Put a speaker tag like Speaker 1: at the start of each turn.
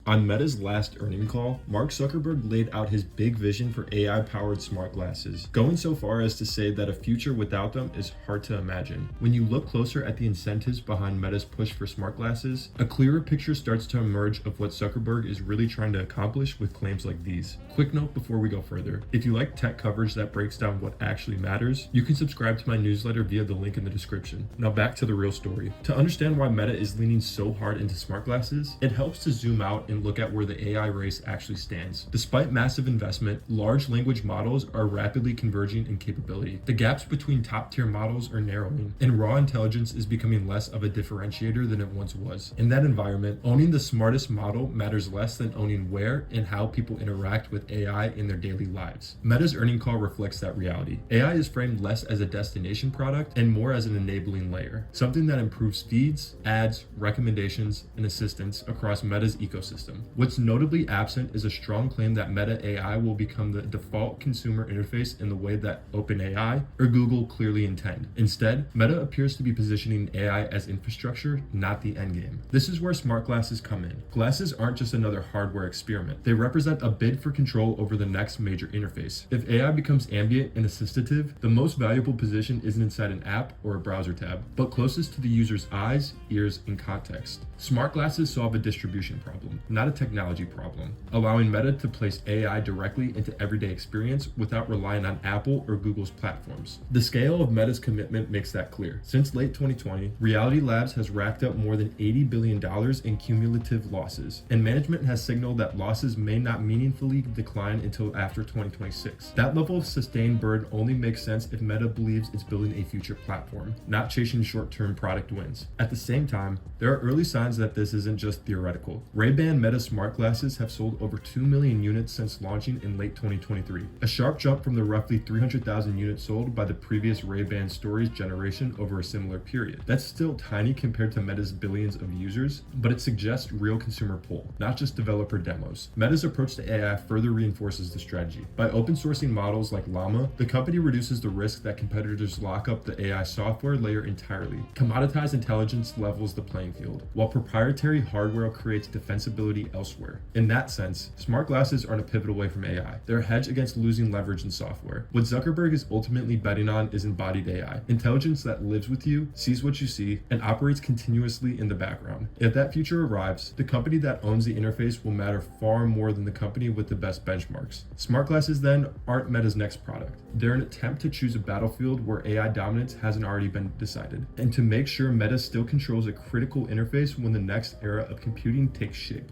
Speaker 1: On Meta's last earnings call, Mark Zuckerberg laid out his big vision for AI-powered smart glasses, going so far as to say that a future without them is hard to imagine. When you look closer at the incentives behind Meta's push for smart glasses, a clearer picture starts to emerge of what Zuckerberg is really trying to accomplish with claims like these. Quick note before we go further, if you like tech coverage that breaks down what actually matters, you can subscribe to my newsletter via the link in the description. Now back to the real story. To understand why Meta is leaning so hard into smart glasses, it helps to zoom out and look at where the AI race actually stands. Despite massive investment, large language models are rapidly converging in capability. The gaps between top-tier models are narrowing, and raw intelligence is becoming less of a differentiator than it once was. In that environment, owning the smartest model matters less than owning where and how people interact with AI in their daily lives. Meta's earnings call reflects that reality. AI is framed less as a destination product and more as an enabling layer, something that improves feeds, ads, recommendations, and assistance across Meta's ecosystem. What's notably absent is a strong claim that Meta AI will become the default consumer interface in the way that OpenAI or Google clearly intend. Instead, Meta appears to be positioning AI as infrastructure, not the endgame. This is where smart glasses come in. Glasses aren't just another hardware experiment. They represent a bid for control over the next major interface. If AI becomes ambient and assistive, the most valuable position isn't inside an app or a browser tab, but closest to the user's eyes, ears, and context. Smart glasses solve a distribution problem, not a technology problem, allowing Meta to place AI directly into everyday experience without relying on Apple or Google's platforms. The scale of Meta's commitment makes that clear. Since late 2020, Reality Labs has racked up more than $80 billion in cumulative losses, and management has signaled that losses may not meaningfully decline until after 2026. That level of sustained burn only makes sense if Meta believes it's building a future platform, not chasing short-term product wins. At the same time, there are early signs that this isn't just theoretical. Ray-Ban Meta smart glasses have sold over 2 million units since launching in late 2023, a sharp jump from the roughly 300,000 units sold by the previous Ray-Ban Stories generation over a similar period. That's still tiny compared to Meta's billions of users, but it suggests real consumer pull, not just developer demos. Meta's approach to AI further reinforces the strategy. By open sourcing models like Llama, the company reduces the risk that competitors lock up the AI software layer entirely. Commoditized intelligence levels the playing field, while proprietary hardware creates defensibility elsewhere. In that sense, smart glasses aren't a pivot away from AI. They're a hedge against losing leverage in software. What Zuckerberg is ultimately betting on is embodied AI, intelligence that lives with you, sees what you see, and operates continuously in the background. If that future arrives, the company that owns the interface will matter far more than the company with the best benchmarks. Smart glasses then aren't Meta's next product. They're an attempt to choose a battlefield where AI dominance hasn't already been decided, and to make sure Meta still controls a critical interface when the next era of computing takes shape.